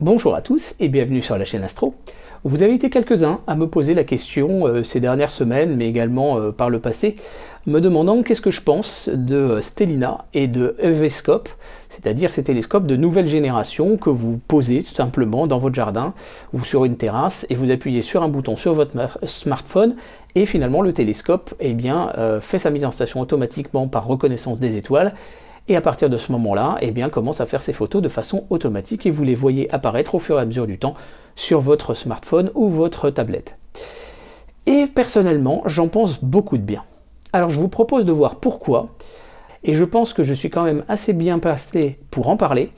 Bonjour à tous et bienvenue sur la chaîne Astro. Vous avez été quelques-uns à me poser la question ces dernières semaines, mais également par le passé, me demandant qu'est-ce que je pense de Stellina et de EVscope, c'est-à-dire ces télescopes de nouvelle génération que vous posez tout simplement dans votre jardin ou sur une terrasse et vous appuyez sur un bouton sur votre smartphone et finalement le télescope fait sa mise en station automatiquement par reconnaissance des étoiles. Et à partir de ce moment-là, commence à faire ses photos de façon automatique et vous les voyez apparaître au fur et à mesure du temps sur votre smartphone ou votre tablette. Et personnellement, j'en pense beaucoup de bien. Alors je vous propose de voir pourquoi, et je pense que je suis quand même assez bien placé pour en parler,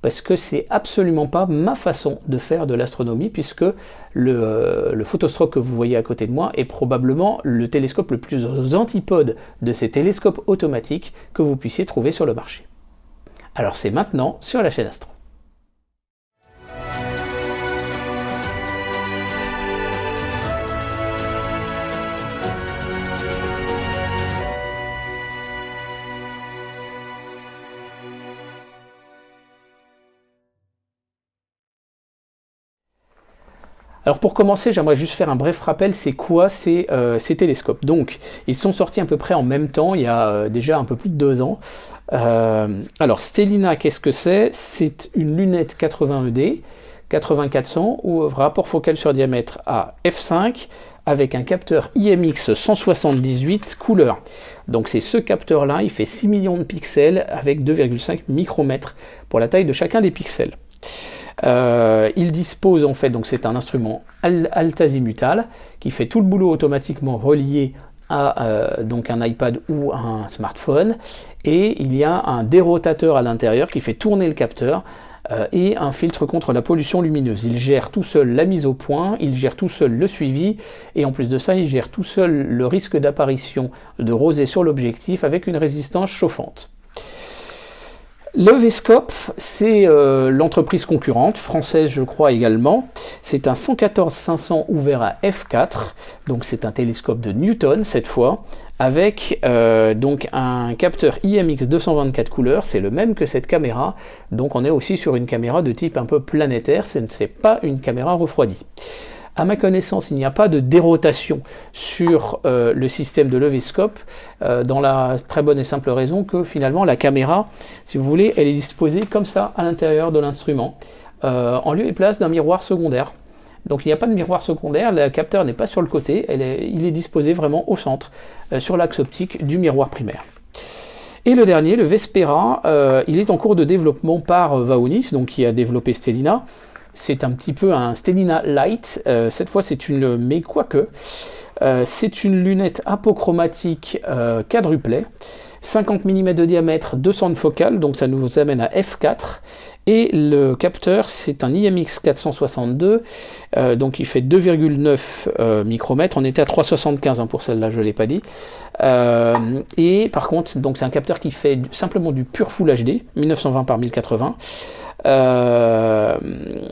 parce que c'est absolument pas ma façon de faire de l'astronomie, puisque le Photostroke que vous voyez à côté de moi est probablement le télescope le plus aux antipodes de ces télescopes automatiques que vous puissiez trouver sur le marché. Alors c'est maintenant sur la chaîne Astro. Alors pour commencer, j'aimerais juste faire un bref rappel, c'est quoi ces télescopes. Donc, ils sont sortis à peu près en même temps, il y a déjà un peu plus de 2 ans. Alors, Stellina, qu'est-ce que c'est? C'est une lunette 80 ED, 80-400, ou rapport focal sur diamètre à f5, avec un capteur IMX 178 couleur. Donc c'est ce capteur-là, il fait 6 millions de pixels, avec 2,5 micromètres pour la taille de chacun des pixels. Il dispose en fait, donc c'est un instrument altazimutal qui fait tout le boulot automatiquement relié à donc un iPad ou un smartphone, et il y a un dérotateur à l'intérieur qui fait tourner le capteur et un filtre contre la pollution lumineuse. Il gère tout seul la mise au point, il gère tout seul le suivi, et en plus de ça, il gère tout seul le risque d'apparition de rosée sur l'objectif avec une résistance chauffante. L'EVscope, c'est l'entreprise concurrente, française je crois également. C'est un 114-500 ouvert à f4, donc c'est un télescope de Newton cette fois, avec donc un capteur IMX 224 couleurs, c'est le même que cette caméra, donc on est aussi sur une caméra de type un peu planétaire, ce n'est pas une caméra refroidie. À ma connaissance, il n'y a pas de dérotation sur le système de l'EVscope, dans la très bonne et simple raison que finalement la caméra, si vous voulez, elle est disposée comme ça à l'intérieur de l'instrument, en lieu et place d'un miroir secondaire. Donc il n'y a pas de miroir secondaire, le capteur n'est pas sur le côté, il est disposé vraiment au centre, sur l'axe optique du miroir primaire. Et le dernier, le Vespera, il est en cours de développement par Vaonis, donc qui a développé Stellina. C'est un petit peu un Stellina Light, cette fois c'est une, mais quoique, c'est une lunette apochromatique quadruplet, 50 mm de diamètre, 200 de focale, donc ça nous amène à f4, et le capteur c'est un IMX 462, donc il fait 2,9 micromètres, on était à 3,75 pour celle-là, je ne l'ai pas dit, et par contre donc c'est un capteur qui fait simplement du pur Full HD, 1920 par 1080,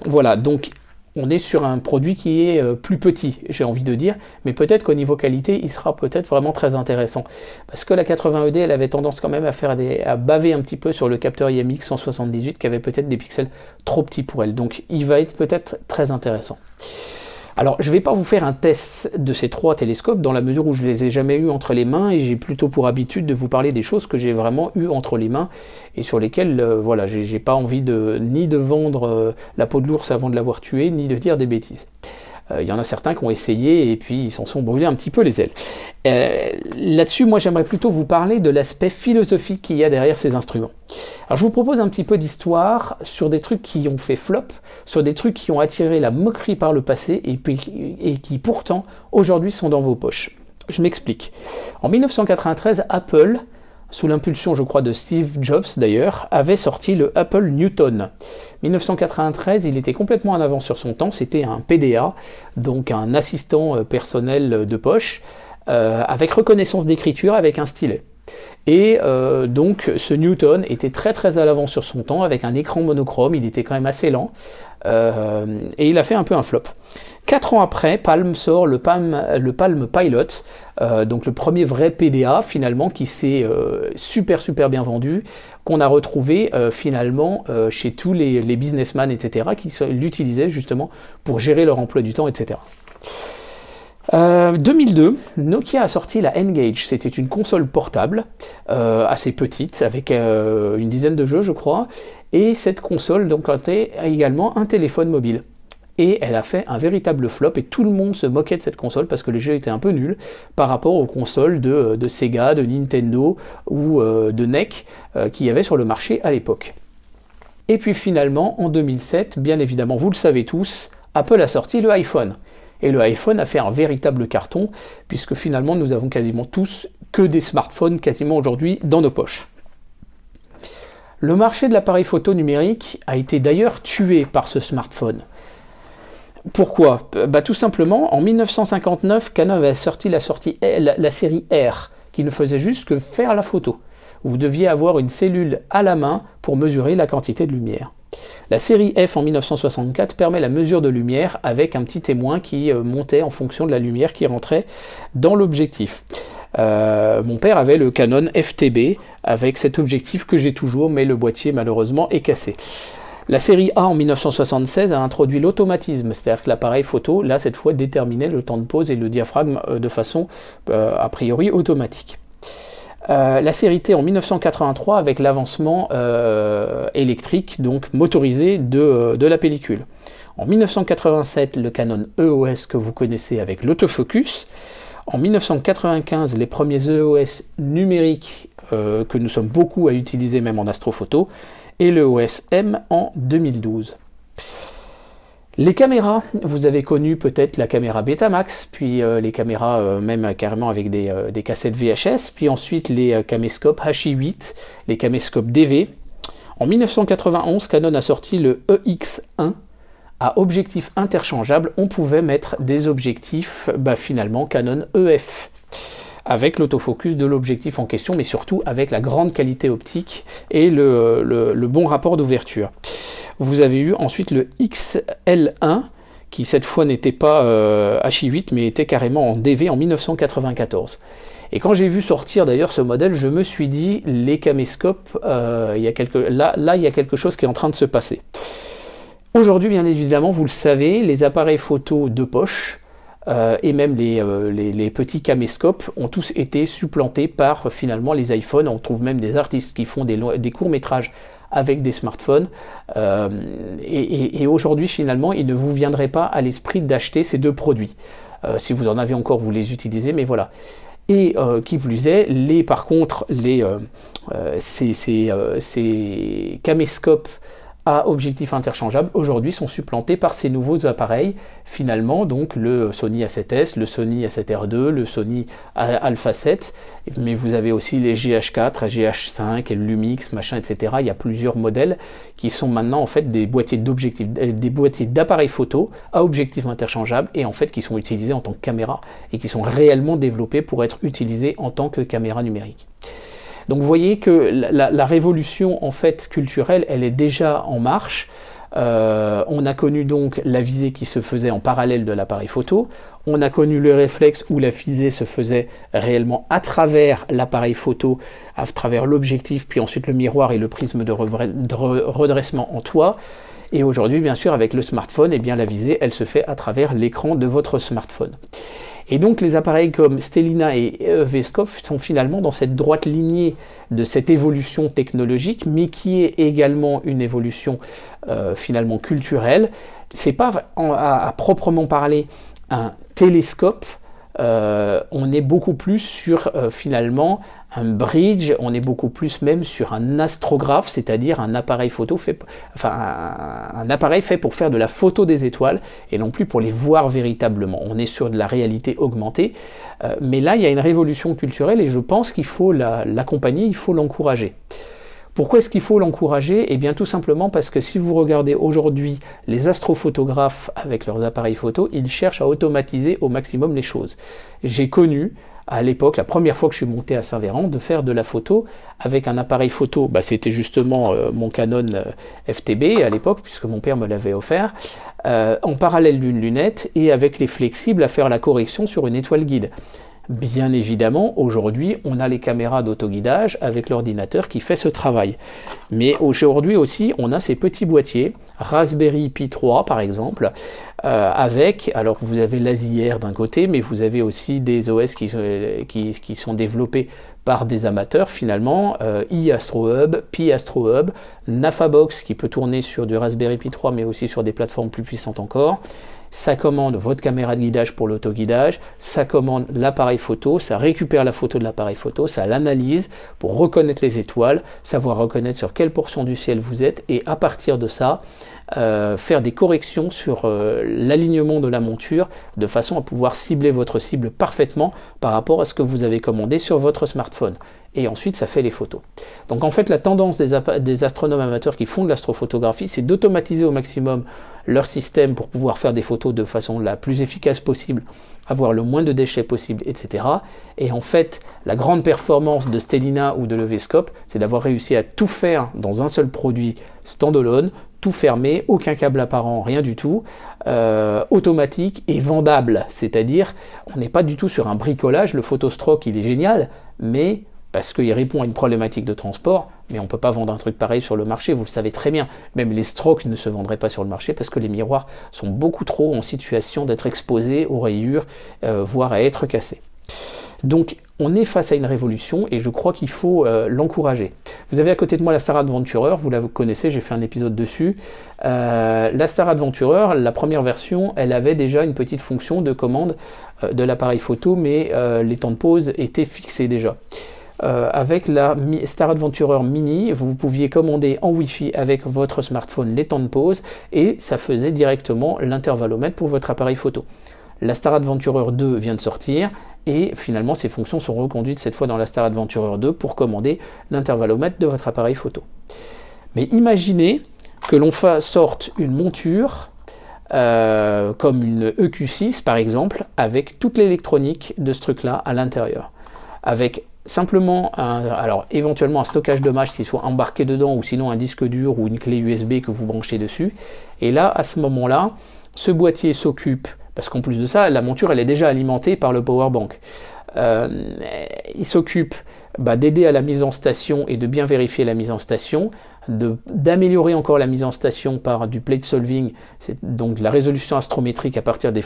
voilà, donc on est sur un produit qui est plus petit, j'ai envie de dire, mais peut-être qu'au niveau qualité, il sera peut-être vraiment très intéressant. Parce que la 80 ED, elle avait tendance quand même à baver un petit peu sur le capteur IMX 178, qui avait peut-être des pixels trop petits pour elle. Donc il va être peut-être très intéressant. Alors, je ne vais pas vous faire un test de ces 3 télescopes, dans la mesure où je ne les ai jamais eus entre les mains, et j'ai plutôt pour habitude de vous parler des choses que j'ai vraiment eues entre les mains, et sur lesquelles, voilà, j'ai pas envie ni de vendre la peau de l'ours avant de l'avoir tué, ni de dire des bêtises. Il y en a certains qui ont essayé, et puis ils s'en sont brûlés un petit peu les ailes. Là-dessus, moi j'aimerais plutôt vous parler de l'aspect philosophique qu'il y a derrière ces instruments. Alors je vous propose un petit peu d'histoire sur des trucs qui ont fait flop, sur des trucs qui ont attiré la moquerie par le passé, et qui pourtant, aujourd'hui, sont dans vos poches. Je m'explique. En 1993, Apple, sous l'impulsion, je crois, de Steve Jobs d'ailleurs, avait sorti le Apple Newton. 1993, il était complètement en avance sur son temps, c'était un PDA, donc un assistant personnel de poche, avec reconnaissance d'écriture avec un stylet. Et donc ce Newton était très très à l'avance sur son temps, avec un écran monochrome, il était quand même assez lent, et il a fait un peu un flop. 4 ans après, Palm sort le Palm Pilot, donc le premier vrai PDA finalement qui s'est super bien vendu. qu'on a retrouvé finalement chez tous les businessmen, etc., qui l'utilisaient justement pour gérer leur emploi du temps, etc. 2002, Nokia a sorti la N-Gage. C'était une console portable, assez petite, avec une dizaine de jeux, je crois. Et cette console donc était également un téléphone mobile. Et elle a fait un véritable flop, et tout le monde se moquait de cette console parce que les jeux étaient un peu nuls par rapport aux consoles de Sega, de Nintendo ou de NEC qu'il y avait sur le marché à l'époque. Et puis finalement, en 2007, bien évidemment, vous le savez tous, Apple a sorti le iPhone. Et le iPhone a fait un véritable carton, puisque finalement nous avons quasiment tous que des smartphones quasiment aujourd'hui dans nos poches. Le marché de l'appareil photo numérique a été d'ailleurs tué par ce smartphone. Pourquoi ? Tout simplement, en 1959, Canon avait sorti la série R, qui ne faisait juste que faire la photo. Vous deviez avoir une cellule à la main pour mesurer la quantité de lumière. La série F en 1964 permet la mesure de lumière avec un petit témoin qui montait en fonction de la lumière qui rentrait dans l'objectif. Mon père avait le Canon FTB avec cet objectif que j'ai toujours, mais le boîtier malheureusement est cassé. La série A en 1976 a introduit l'automatisme, c'est-à-dire que l'appareil photo, là cette fois, déterminait le temps de pose et le diaphragme de façon a priori automatique. La série T en 1983 avec l'avancement électrique, donc motorisé de la pellicule. En 1987, le Canon EOS que vous connaissez avec l'autofocus. En 1995, les premiers EOS numériques que nous sommes beaucoup à utiliser même en astrophoto. Et le EOS M en 2012. Les caméras, vous avez connu peut-être la caméra Betamax, puis les caméras même carrément avec des cassettes VHS, puis ensuite les caméscopes Hi8, les caméscopes DV. En 1991, Canon a sorti le EX1 à objectif interchangeable. On pouvait mettre des objectifs finalement Canon EF avec l'autofocus de l'objectif en question, mais surtout avec la grande qualité optique et le bon rapport d'ouverture. Vous avez eu ensuite le XL1, qui cette fois n'était pas Hi8, mais était carrément en DV en 1994. Et quand j'ai vu sortir d'ailleurs ce modèle, je me suis dit, les caméscopes, il y a quelque chose qui est en train de se passer. Aujourd'hui, bien évidemment, vous le savez, les appareils photo de poche, et même les petits caméscopes ont tous été supplantés par finalement les iPhones. On trouve même des artistes qui font des courts-métrages avec des smartphones. Et aujourd'hui, finalement, il ne vous viendrait pas à l'esprit d'acheter ces deux produits. Si vous en avez encore, vous les utilisez, mais voilà. Et qui plus est, ces caméscopes à objectif interchangeable aujourd'hui sont supplantés par ces nouveaux appareils finalement, donc le Sony A7S, le Sony A7R2, le Sony Alpha 7, mais vous avez aussi les GH4, GH5, le Lumix, machin, etc. Il y a plusieurs modèles qui sont maintenant en fait des boîtiers d'appareils photo à objectif interchangeable et en fait qui sont utilisés en tant que caméra et qui sont réellement développés pour être utilisés en tant que caméra numérique. Donc vous voyez que la révolution en fait culturelle, elle est déjà en marche. On a connu donc la visée qui se faisait en parallèle de l'appareil photo. On a connu le réflexe où la visée se faisait réellement à travers l'appareil photo, à travers l'objectif, puis ensuite le miroir et le prisme de redressement en toit. Et aujourd'hui, bien sûr, avec le smartphone, eh bien, la visée, elle se fait à travers l'écran de votre smartphone. Et donc les appareils comme Stellina et Veskov sont finalement dans cette droite lignée de cette évolution technologique, mais qui est également une évolution finalement culturelle. C'est pas à proprement parler un télescope, on est beaucoup plus sur finalement un bridge, on est beaucoup plus même sur un astrographe, c'est-à-dire un appareil photo un appareil fait pour faire de la photo des étoiles et non plus pour les voir véritablement. On est sur de la réalité augmentée, mais là il y a une révolution culturelle et je pense qu'il faut l'accompagner, il faut l'encourager. Pourquoi est-ce qu'il faut l'encourager ? Eh bien tout simplement parce que si vous regardez aujourd'hui les astrophotographes avec leurs appareils photo, ils cherchent à automatiser au maximum les choses. J'ai connu à l'époque, la première fois que je suis monté à Saint-Véran, de faire de la photo avec un appareil photo, c'était justement mon Canon FTB à l'époque, puisque mon père me l'avait offert, en parallèle d'une lunette et avec les flexibles à faire la correction sur une étoile guide. Bien évidemment, aujourd'hui, on a les caméras d'autoguidage avec l'ordinateur qui fait ce travail. Mais aujourd'hui aussi, on a ces petits boîtiers, Raspberry Pi 3 par exemple, alors vous avez l'ASIR d'un côté, mais vous avez aussi des OS qui sont développés par des amateurs finalement, iAstroHub, PiAstroHub, NAFABox qui peut tourner sur du Raspberry Pi 3 mais aussi sur des plateformes plus puissantes encore. Ça commande votre caméra de guidage pour l'autoguidage, ça commande l'appareil photo, ça récupère la photo de l'appareil photo, ça l'analyse pour reconnaître les étoiles, savoir reconnaître sur quelle portion du ciel vous êtes, et à partir de ça, faire des corrections sur l'alignement de la monture de façon à pouvoir cibler votre cible parfaitement par rapport à ce que vous avez commandé sur votre smartphone. Et ensuite, ça fait les photos. Donc en fait, la tendance des astronomes amateurs qui font de l'astrophotographie, c'est d'automatiser au maximum leur système pour pouvoir faire des photos de façon la plus efficace possible, avoir le moins de déchets possible, etc. Et en fait, la grande performance de Stellina ou de Levescope, c'est d'avoir réussi à tout faire dans un seul produit standalone, tout fermé, aucun câble apparent, rien du tout, automatique et vendable. C'est-à-dire, on n'est pas du tout sur un bricolage. Le Photostroke, il est génial, mais parce qu'il répond à une problématique de transport, mais on ne peut pas vendre un truc pareil sur le marché, vous le savez très bien. Même les strokes ne se vendraient pas sur le marché parce que les miroirs sont beaucoup trop en situation d'être exposés aux rayures, voire à être cassés. Donc on est face à une révolution et je crois qu'il faut l'encourager. Vous avez à côté de moi la Star Adventurer, vous la connaissez, j'ai fait un épisode dessus. La Star Adventurer, la première version, elle avait déjà une petite fonction de commande de l'appareil photo, mais les temps de pause étaient fixés déjà. Avec la Star Adventurer Mini, vous pouviez commander en Wi-Fi avec votre smartphone les temps de pause et ça faisait directement l'intervallomètre pour votre appareil photo. La Star Adventurer 2 vient de sortir et finalement ces fonctions sont reconduites cette fois dans la Star Adventurer 2 pour commander l'intervallomètre de votre appareil photo. Mais imaginez que l'on sorte une monture comme une EQ6 par exemple, avec toute l'électronique de ce truc-là à l'intérieur. Avec simplement, alors éventuellement un stockage d'image qui soit embarqué dedans, ou sinon un disque dur ou une clé USB que vous branchez dessus. Et là, à ce moment-là, ce boîtier s'occupe, parce qu'en plus de ça, la monture elle est déjà alimentée par le powerbank. Il s'occupe d'aider à la mise en station et de bien vérifier la mise en station, d'améliorer encore la mise en station par du plate solving, c'est donc de la résolution astrométrique à partir des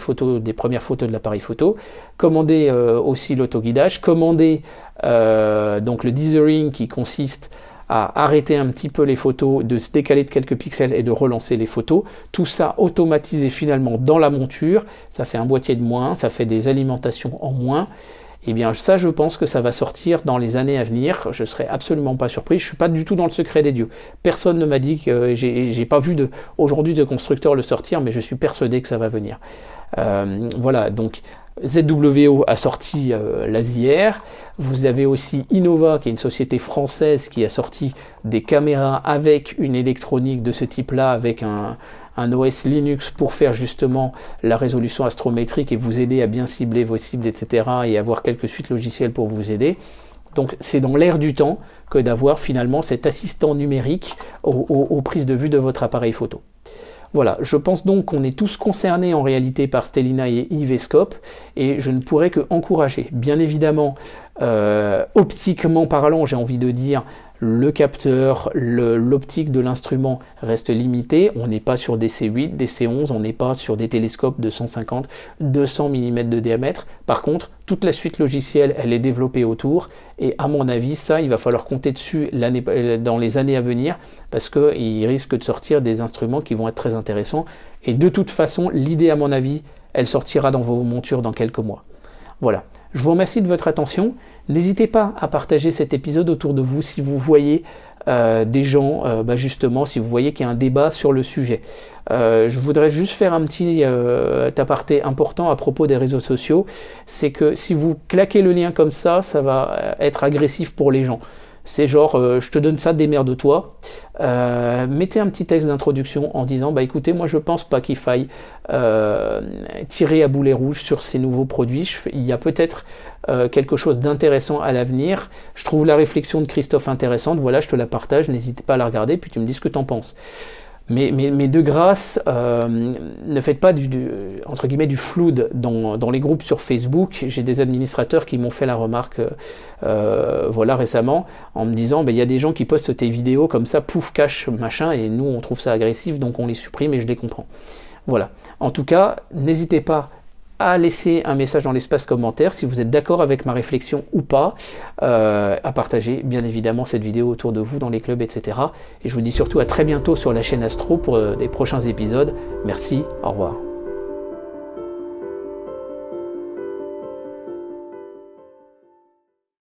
premières photos de l'appareil photo, commander aussi l'autoguidage, commander donc le dithering qui consiste à arrêter un petit peu les photos, de se décaler de quelques pixels et de relancer les photos, tout ça automatisé finalement dans la monture, ça fait un boîtier de moins, ça fait des alimentations en moins. Eh bien ça, je pense que ça va sortir dans les années à venir, je ne serais absolument pas surpris, je ne suis pas du tout dans le secret des dieux. Personne ne m'a dit que, j'ai pas vu aujourd'hui de constructeur le sortir, mais je suis persuadé que ça va venir. Voilà, donc ZWO a sorti l'ASIR, vous avez aussi Innova, qui est une société française qui a sorti des caméras avec une électronique de ce type-là, avec un OS Linux pour faire justement la résolution astrométrique et vous aider à bien cibler vos cibles, etc. et avoir quelques suites logicielles pour vous aider. Donc c'est dans l'air du temps que d'avoir finalement cet assistant numérique aux prises de vue de votre appareil photo. Voilà, je pense donc qu'on est tous concernés en réalité par Stellina et Ivescope et je ne pourrais que encourager. Bien évidemment, optiquement parlant, j'ai envie de dire, le capteur, l'optique de l'instrument reste limitée. On n'est pas sur des C8, des C11, on n'est pas sur des télescopes de 150, 200 mm de diamètre. Par contre, toute la suite logicielle, elle est développée autour. Et à mon avis, ça, il va falloir compter dessus dans les années à venir parce qu'il risque de sortir des instruments qui vont être très intéressants. Et de toute façon, l'idée, à mon avis, elle sortira dans vos montures dans quelques mois. Voilà. Je vous remercie de votre attention. N'hésitez pas à partager cet épisode autour de vous si vous voyez des gens, justement, si vous voyez qu'il y a un débat sur le sujet. Je voudrais juste faire un petit aparté important à propos des réseaux sociaux. C'est que si vous claquez le lien comme ça, ça va être agressif pour les gens. C'est genre, je te donne ça, démerde-toi. Mettez un petit texte d'introduction en disant, écoutez, moi je pense pas qu'il faille tirer à boulet rouge sur ces nouveaux produits. Il y a peut-être quelque chose d'intéressant à l'avenir. Je trouve la réflexion de Christophe intéressante. Voilà, je te la partage. N'hésite pas à la regarder, puis tu me dis ce que tu en penses. Mais de grâce, ne faites pas entre guillemets du flood dans les groupes sur Facebook. J'ai des administrateurs qui m'ont fait la remarque voilà, récemment, en me disant il y a des gens qui postent tes vidéos comme ça, pouf, cache, machin, et nous on trouve ça agressif, donc on les supprime et je les comprends. Voilà. En tout cas, n'hésitez pas à laisser un message dans l'espace commentaire si vous êtes d'accord avec ma réflexion ou pas, à partager bien évidemment cette vidéo autour de vous dans les clubs, etc. Et je vous dis surtout à très bientôt sur la chaîne Astro pour des prochains épisodes. Merci, au revoir.